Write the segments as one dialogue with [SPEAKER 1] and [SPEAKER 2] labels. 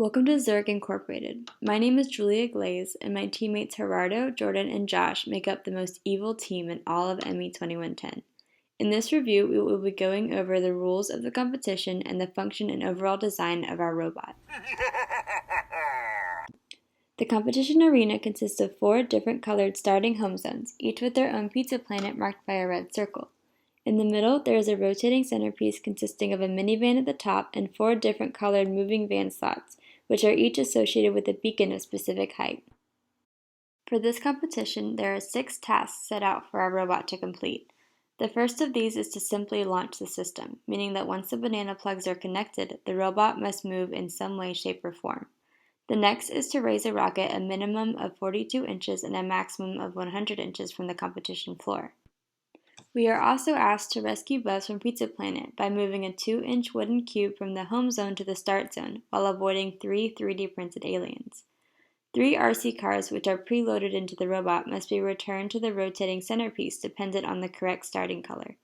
[SPEAKER 1] Welcome to Zurg Incorporated. My name is Julia Glaze, and my teammates Gerardo, Jordan, and Josh make up the most evil team in all of ME 2110. In this review, we will be going over the rules of the competition and the function and overall design of our robot. The competition arena consists of 4 different colored starting home zones, each with their own pizza planet marked by a red circle. In the middle, there is a rotating centerpiece consisting of a minivan at the top and 4 different colored moving van slots, which are each associated with a beacon of specific height. For this competition, there are 6 tasks set out for our robot to complete. The first of these is to simply launch the system, meaning that once the banana plugs are connected, the robot must move in some way, shape, or form. The next is to raise a rocket a minimum of 42 inches and a maximum of 100 inches from the competition floor. We are also asked to rescue Buzz from Pizza Planet by moving a 2-inch wooden cube from the home zone to the start zone while avoiding 3 3D printed aliens. 3 RC cars, which are preloaded into the robot, must be returned to the rotating centerpiece dependent on the correct starting color.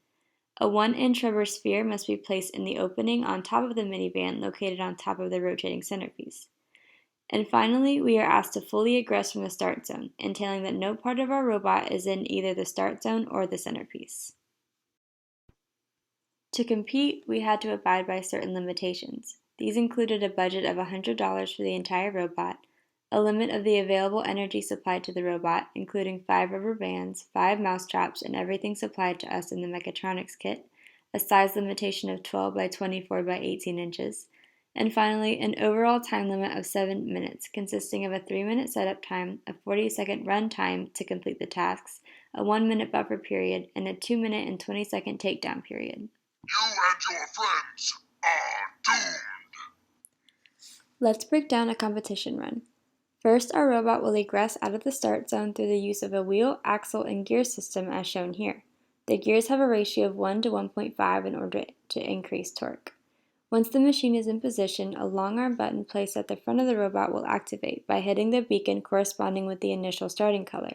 [SPEAKER 1] A 1-inch rubber sphere must be placed in the opening on top of the minivan located on top of the rotating centerpiece. And finally, we are asked to fully egress from the start zone, entailing that no part of our robot is in either the start zone or the centerpiece. To compete, we had to abide by certain limitations. These included a budget of $100 for the entire robot, a limit of the available energy supplied to the robot, including 5 rubber bands, 5 mousetraps, and everything supplied to us in the mechatronics kit, a size limitation of 12 by 24 by 18 inches, and finally, an overall time limit of 7 minutes, consisting of a 3-minute setup time, a 40-second run time to complete the tasks, a 1-minute buffer period, and a 2-minute and 20-second takedown period.
[SPEAKER 2] You and your friends are doomed!
[SPEAKER 1] Let's break down a competition run. First, our robot will egress out of the start zone through the use of a wheel, axle, and gear system as shown here. The gears have a ratio of 1 to 1.5 in order to increase torque. Once the machine is in position, a long arm button placed at the front of the robot will activate by hitting the beacon corresponding with the initial starting color.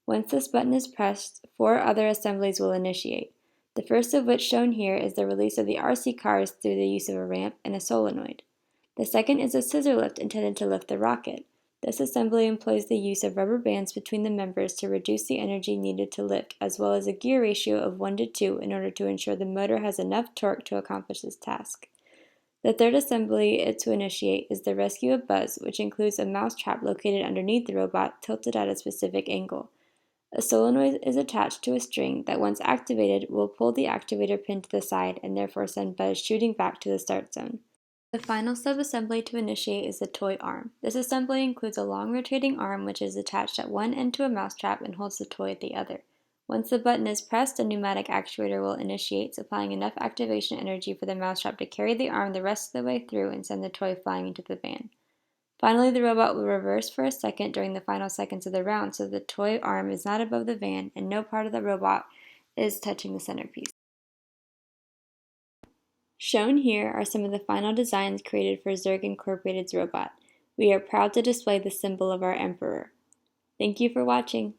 [SPEAKER 1] Once this button is pressed, 4 other assemblies will initiate. The first of which shown here is the release of the RC cars through the use of a ramp and a solenoid. The second is a scissor lift intended to lift the rocket. This assembly employs the use of rubber bands between the members to reduce the energy needed to lift, as well as a gear ratio of 1 to 2 in order to ensure the motor has enough torque to accomplish this task. The third assembly to initiate is the rescue of Buzz, which includes a mousetrap located underneath the robot tilted at a specific angle. A solenoid is attached to a string that, once activated, will pull the activator pin to the side and therefore send Buzz shooting back to the start zone. The final sub-assembly to initiate is the toy arm. This assembly includes a long rotating arm which is attached at one end to a mousetrap and holds the toy at the other. Once the button is pressed, a pneumatic actuator will initiate, supplying enough activation energy for the mousetrap to carry the arm the rest of the way through and send the toy flying into the van. Finally, the robot will reverse for a second during the final seconds of the round so the toy arm is not above the van and no part of the robot is touching the centerpiece. Shown here are some of the final designs created for Zurg Incorporated's robot. We are proud to display the symbol of our emperor. Thank you for watching.